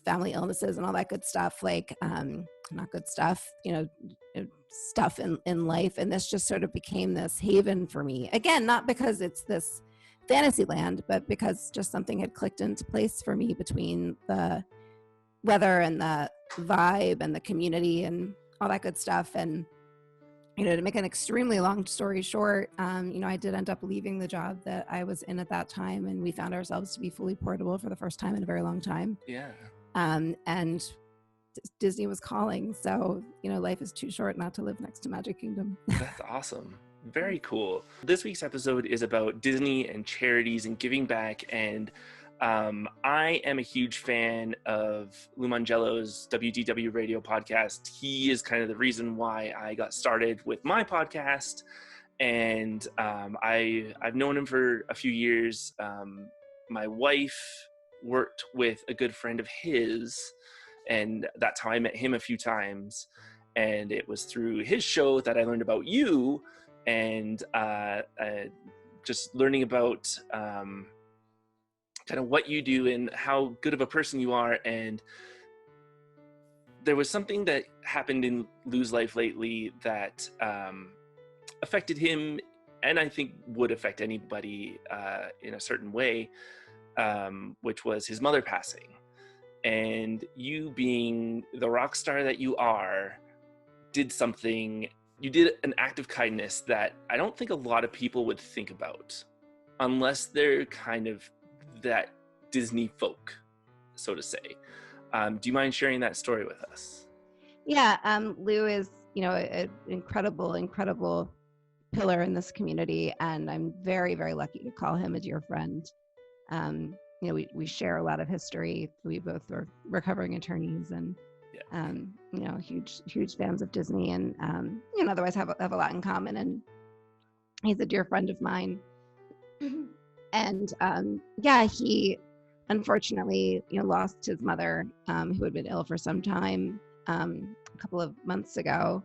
family illnesses and all that good stuff, like not good stuff, stuff in life. And this just sort of became this haven for me. Again, not because it's this fantasy land, but because just something had clicked into place for me between the weather and the vibe and the community and all that good stuff. And to make an extremely long story short, I did end up leaving the job that I was in at that time, and we found ourselves to be fully portable for the first time in a very long time. Yeah. And Disney was calling, so life is too short not to live next to Magic Kingdom. That's awesome. Very cool. This week's episode is about Disney and charities and giving back, and I am a huge fan of Lou Mangello's WDW radio podcast. He is kind of the reason why I got started with my podcast, and I've known him for a few years. My wife worked with a good friend of his, and that's how I met him a few times, and it was through his show that I learned about you, and just learning about kind of what you do and how good of a person you are. And there was something that happened in Lou's life lately that affected him, and I think would affect anybody in a certain way, which was his mother passing. And you, being the rock star that you are, you did an act of kindness that I don't think a lot of people would think about unless they're kind of that Disney folk, so to say. Do you mind sharing that story with us? Yeah, Lou is, an incredible pillar in this community, and I'm very, very lucky to call him a dear friend. We share a lot of history. We both are recovering attorneys, and huge fans of Disney, and otherwise have a lot in common. And he's a dear friend of mine. And he unfortunately lost his mother, who had been ill for some time, a couple of months ago.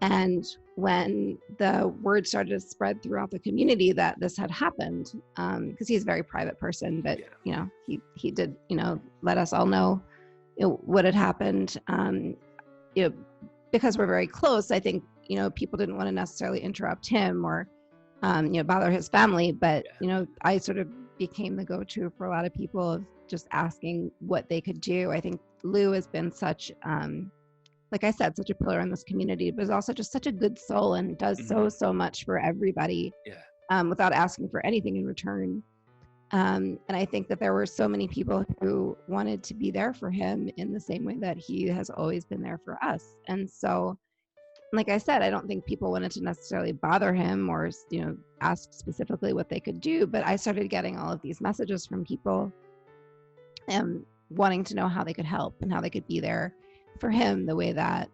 And when the word started to spread throughout the community that this had happened, because he's a very private person, but he did let us all know what had happened. because we're very close, I think, people didn't want to necessarily interrupt him or, bother his family. But, I sort of became the go-to for a lot of people of just asking what they could do. I think Lou has been such, like I said, such a pillar in this community, but is also just such a good soul and does so much for everybody without asking for anything in return. And I think that there were so many people who wanted to be there for him in the same way that he has always been there for us. And so, like I said, I don't think people wanted to necessarily bother him or, ask specifically what they could do. But I started getting all of these messages from people wanting to know how they could help and how they could be there for him the way that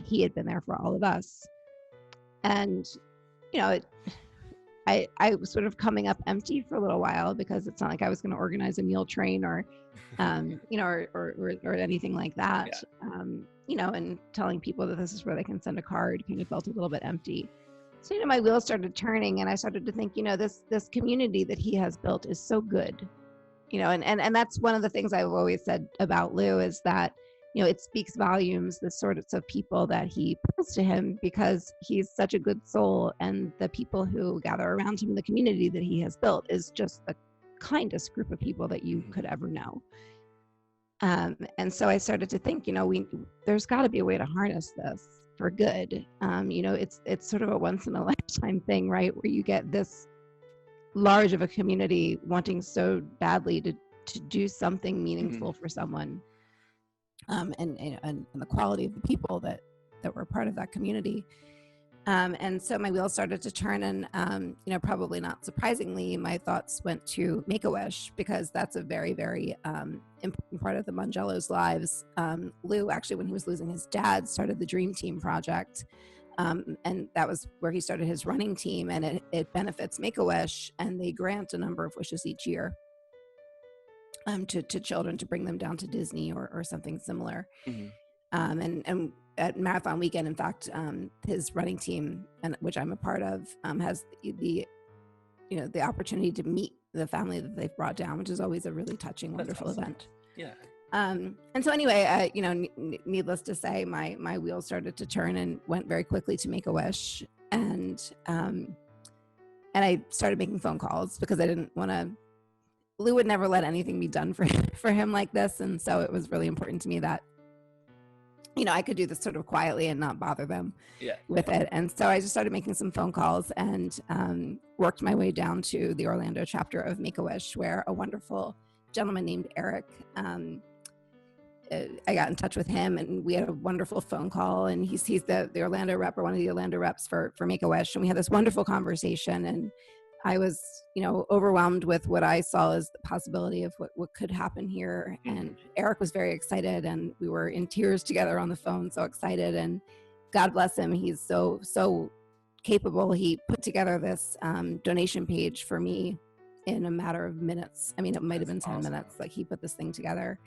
he had been there for all of us. And, I was sort of coming up empty for a little while because it's not like I was going to organize a meal train or, or anything like that. And telling people that this is where they can send a card kind of felt a little bit empty. So, my wheels started turning and I started to think, this community that he has built is so good, and that's one of the things I've always said about Lou is that, it speaks volumes, the sorts of people that he pulls to him because he's such a good soul, and the people who gather around him in the community that he has built is just the kindest group of people that you could ever know. And so I started to think, there's got to be a way to harness this for good. It's sort of a once in a lifetime thing, right? Where you get this large of a community wanting so badly to do something meaningful for someone. And the quality of the people that were part of that community. And so my wheels started to turn and, probably not surprisingly, my thoughts went to Make-A-Wish because that's a very, very important part of the Mangellos' lives. Lou, actually, when he was losing his dad, started the Dream Team project. And that was where he started his running team, and it benefits Make-A-Wish, and they grant a number of wishes each year. To children to bring them down to Disney or something similar. And at Marathon Weekend, in fact, his running team, and which I'm a part of, has the opportunity to meet the family that they've brought down, which is always a really touching, wonderful event. Yeah. And so anyway, needless to say, my wheels started to turn and went very quickly to Make-A-Wish, and I started making phone calls because I didn't want to. Lou would never let anything be done for him like this. And so it was really important to me that, I could do this sort of quietly and not bother them with it. And so I just started making some phone calls and worked my way down to the Orlando chapter of Make-A-Wish, where a wonderful gentleman named Eric, I got in touch with him and we had a wonderful phone call, and he's the Orlando rep, or one of the Orlando reps for Make-A-Wish. And we had this wonderful conversation, and I was, overwhelmed with what I saw as the possibility of what could happen here. And Eric was very excited, and we were in tears together on the phone, so excited. And God bless him. He's so capable. He put together this donation page for me in a matter of minutes. I mean, it might've been 10 minutes. Like, he put this thing together.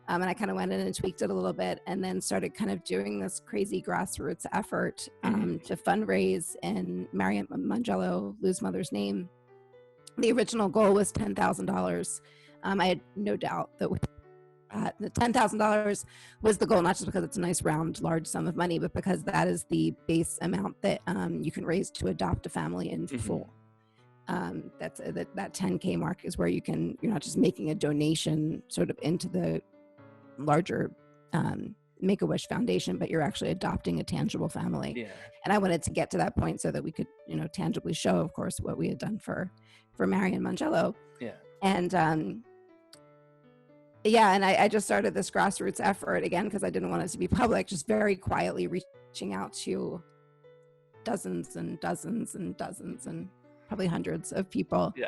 And I kind of went in and tweaked it a little bit, and then started kind of doing this crazy grassroots effort to fundraise in Marian Mangello, Lou's mother's name. The original goal was $10,000. I had no doubt that the $10,000 was the goal, not just because it's a nice round, large sum of money, but because that is the base amount that you can raise to adopt a family in full. That's that 10K mark is where you're not just making a donation sort of into the larger Make-A-Wish Foundation, but you're actually adopting a tangible family. Yeah. And I wanted to get to that point so that we could, tangibly show, of course, what we had done for Marian Mangello. Yeah. And and I just started this grassroots effort again because I didn't want it to be public, just very quietly reaching out to dozens and dozens and dozens and probably hundreds of people. Yeah.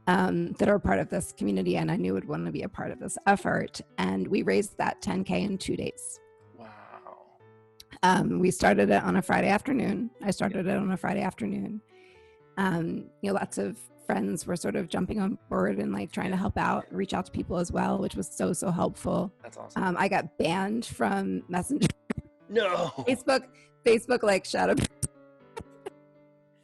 That are part of this community, and I knew would want to be a part of this effort. And we raised that 10K in 2 days. Wow. We started it on a Friday afternoon. I started it on a Friday afternoon. Lots of friends were sort of jumping on board and like trying to help out, reach out to people as well, which was so helpful. That's awesome. I got banned from Messenger. No. Facebook like shut up.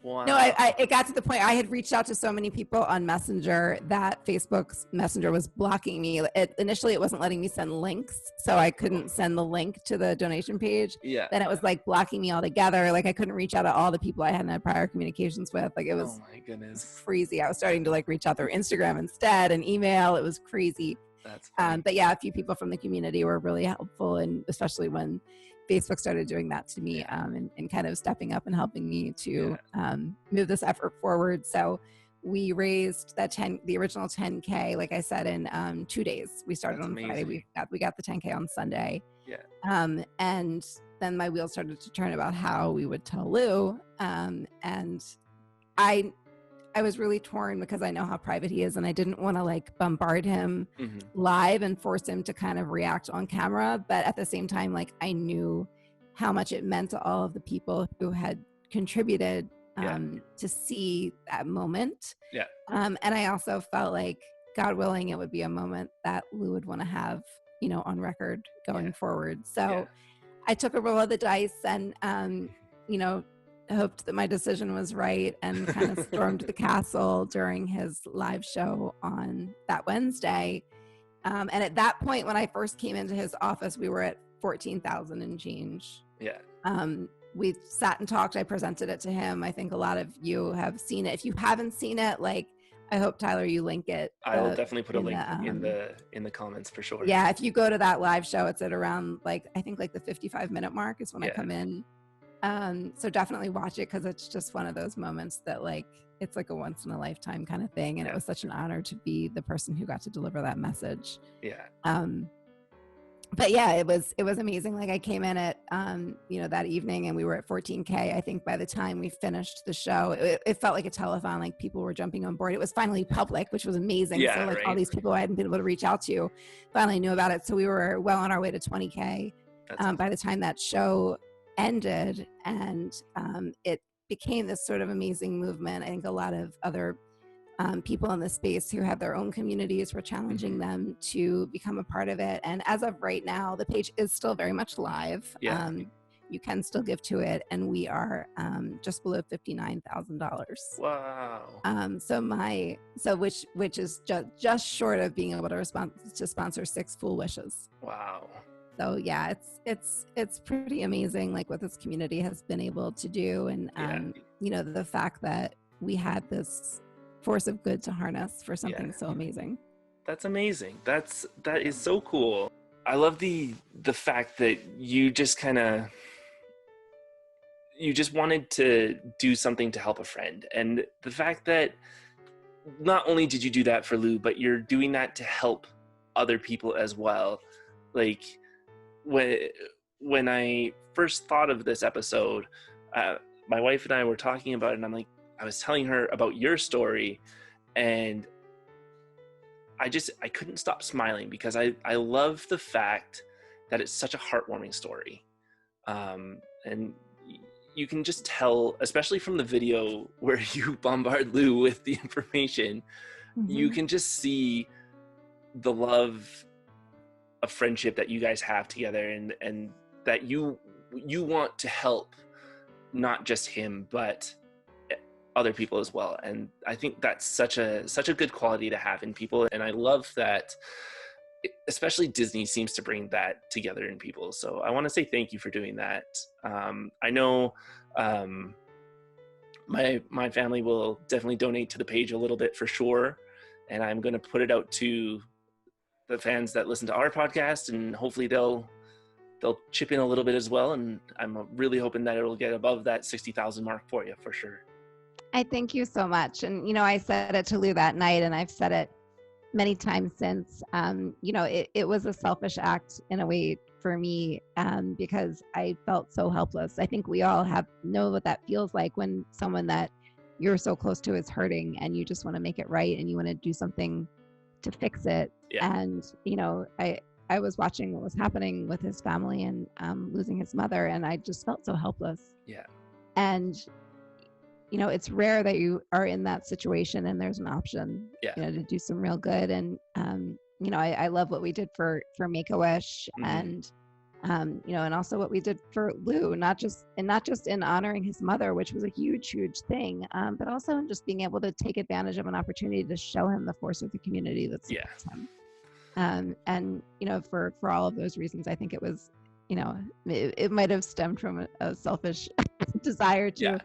Wow. No, it got to the point I had reached out to so many people on Messenger that Facebook's Messenger was blocking me. Initially, it wasn't letting me send links, so I couldn't send the link to the donation page. Yeah. Then it was like blocking me altogether. Like I couldn't reach out to all the people I hadn't had prior communications with. Like it was, oh my goodness. crazy. I was starting to like reach out through Instagram instead and email. It was crazy. That's funny. But yeah, a few people from the community were really helpful, and especially when Facebook started doing that to me, and kind of stepping up and helping me to move this effort forward. So we raised the original 10K, like I said, in 2 days. We started on Friday. We got the 10K on Sunday. Yeah. And then my wheels started to turn about how we would tell Lou. And I was really torn because I know how private he is, and I didn't want to like bombard him live and force him to kind of react on camera. But at the same time, like I knew how much it meant to all of the people who had contributed to see that moment. Yeah. And I also felt like, God willing, it would be a moment that Lou would want to have, on record going forward. So I took a roll of the dice and, hoped that my decision was right and kind of stormed the castle during his live show on that Wednesday. And at that point, when I first came into his office, we were at 14,000 and change. Yeah. We sat and talked. I presented it to him. I think a lot of you have seen it. If you haven't seen it, like, I hope, Tyler, you link it. I will definitely put a link in the comments for sure. Yeah. If you go to that live show, it's at around I think the 55-minute mark is when I come in. So definitely watch it, because it's just one of those moments that it's like a once in a lifetime kind of thing. And it was such an honor to be the person who got to deliver that message. Yeah. But yeah, it was amazing. Like I came in at, that evening and we were at 14K. I think by the time we finished the show, it felt like a telethon, like people were jumping on board. It was finally public, which was amazing. Yeah, so all these people I hadn't been able to reach out to finally knew about it. So we were well on our way to 20K by the time that show ended, and it became this sort of amazing movement. I think a lot of other people in the space who have their own communities were challenging them to become a part of it. And as of right now, the page is still very much live. Yeah. You can still give to it, and we are just below $59,000. Wow. Which is just short of being able to sponsor 6 Full Wishes. Wow. So yeah, it's pretty amazing, like what this community has been able to do, and the fact that we had this force of good to harness for something so amazing. That's amazing. That is so cool. I love the fact that you just wanted to do something to help a friend, and the fact that not only did you do that for Lou, but you're doing that to help other people as well. Like, when I first thought of this episode, my wife and I were talking about it, and I was telling her about your story, and I couldn't stop smiling because I love the fact that it's such a heartwarming story. And you can just tell, especially from the video where you bombard Lou with the information, you can just see the love of friendship that you guys have together, and that you want to help not just him but other people as well. And I think that's such a good quality to have in people, and I love that especially Disney seems to bring that together in people. So I want to say thank you for doing that. I know my family will definitely donate to the page a little bit for sure, and I'm going to put it out to the fans that listen to our podcast, and hopefully they'll chip in a little bit as well. And I'm really hoping that it'll get above that 60,000 mark for you for sure. I thank you so much. And, I said it to Lou that night, and I've said it many times since. It was a selfish act in a way for me, because I felt so helpless. I think we all know what that feels like when someone that you're so close to is hurting, and you just want to make it right, and you want to do something to fix it. Yeah. And, I was watching what was happening with his family and losing his mother, and I just felt so helpless. Yeah. And, it's rare that you are in that situation and there's an option, to do some real good. And, I love what we did for Make-A-Wish, and And also what we did for Lou, not just in honoring his mother, which was a huge thing, but also in just being able to take advantage of an opportunity to show him the force of the community that supports him. And for all of those reasons, I think it was, it might have stemmed from a selfish desire to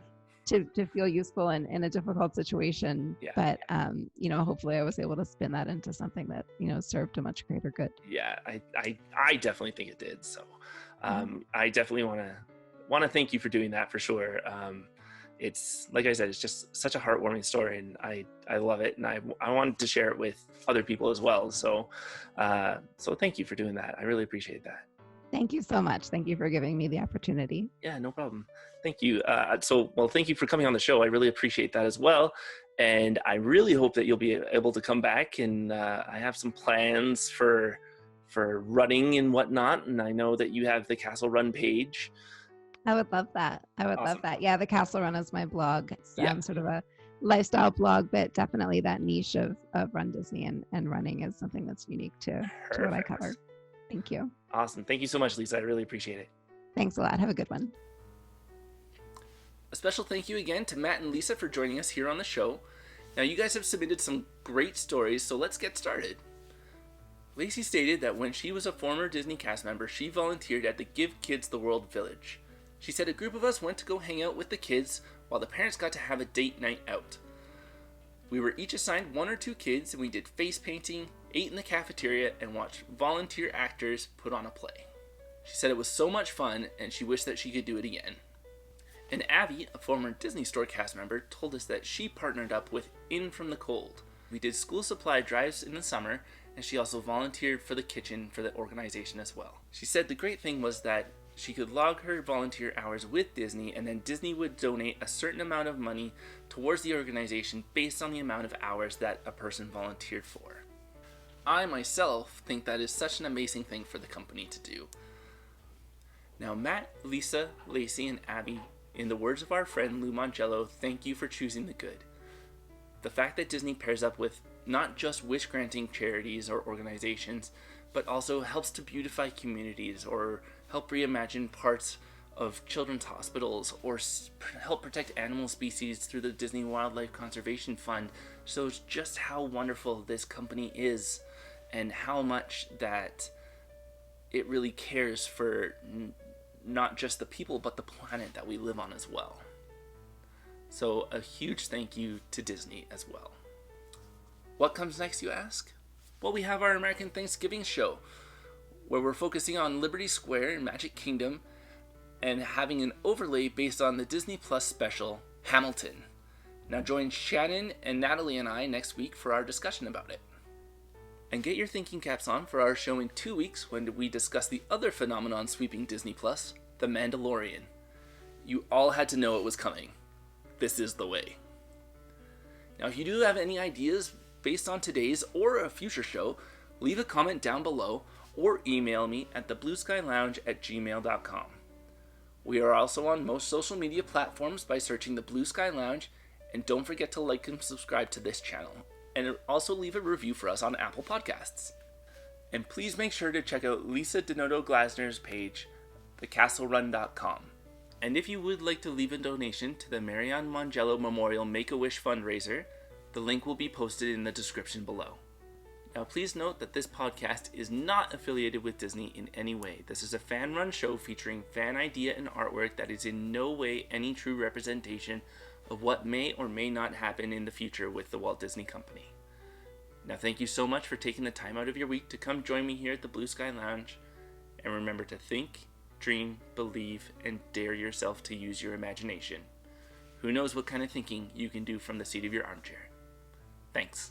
feel useful in a difficult situation. But hopefully I was able to spin that into something that served a much greater good. I definitely think it did. So I definitely want to thank you for doing that for sure. It's, like I said, it's just such a heartwarming story, and I love it, and I wanted to share it with other people as well. So thank you for doing that. I really appreciate that. Thank you so much. Thank you for giving me the opportunity. Yeah, no problem. Thank you. Thank you for coming on the show. I really appreciate that as well. And I really hope that you'll be able to come back. And I have some plans for running and whatnot. And I know that you have the Castle Run page. I would love that. Love that. Yeah, the Castle Run is my blog. It's sort of a lifestyle blog, but definitely that niche of Run Disney and running is something that's unique to what I cover. Thank you. Awesome. Thank you so much, Lisa. I really appreciate it. Thanks a lot. Have a good one. A special thank you again to Matt and Lisa for joining us here on the show. Now, you guys have submitted some great stories, so let's get started. Lacey stated that when she was a former Disney cast member, she volunteered at the Give Kids the World Village. She said a group of us went to go hang out with the kids while the parents got to have a date night out. We were each assigned 1 or 2 kids, and we did face painting, ate in the cafeteria, and watched volunteer actors put on a play. She said it was so much fun, and she wished that she could do it again. And Abby, a former Disney Store cast member, told us that she partnered up with In From the Cold. We did school supply drives in the summer, and she also volunteered for the kitchen for the organization as well. She said the great thing was that she could log her volunteer hours with Disney, and then Disney would donate a certain amount of money towards the organization based on the amount of hours that a person volunteered for. I myself think that is such an amazing thing for the company to do. Now, Matt, Lisa, Lacey, and Abby, in the words of our friend Lou Mongello, thank you for choosing the good. The fact that Disney pairs up with not just wish-granting charities or organizations, but also helps to beautify communities or help reimagine parts of children's hospitals or help protect animal species through the Disney Wildlife Conservation Fund shows just how wonderful this company is and how much that it really cares for not just the people but the planet that we live on as well. So a huge thank you to Disney as well. What comes next, you ask? Well, we have our American Thanksgiving show, where we're focusing on Liberty Square in Magic Kingdom and having an overlay based on the Disney Plus special, Hamilton. Now join Shannon and Natalie and I next week for our discussion about it. And get your thinking caps on for our show in 2 weeks when we discuss the other phenomenon sweeping Disney Plus, The Mandalorian. You all had to know it was coming. This is the way. Now, if you do have any ideas based on today's or a future show, leave a comment down below or email me at theblueskylounge@gmail.com. We are also on most social media platforms by searching the Blue Sky Lounge, and don't forget to like and subscribe to this channel, and also leave a review for us on Apple Podcasts. And please make sure to check out Lisa Donato Glasner's page, thecastlerun.com. And if you would like to leave a donation to the Marianne Mongello Memorial Make-A-Wish fundraiser, the link will be posted in the description below. Now, please note that this podcast is not affiliated with Disney in any way. This is a fan-run show featuring fan idea and artwork that is in no way any true representation of what may or may not happen in the future with the Walt Disney Company. Now, thank you so much for taking the time out of your week to come join me here at the Blue Sky Lounge. And remember to think, dream, believe, and dare yourself to use your imagination. Who knows what kind of thinking you can do from the seat of your armchair. Thanks.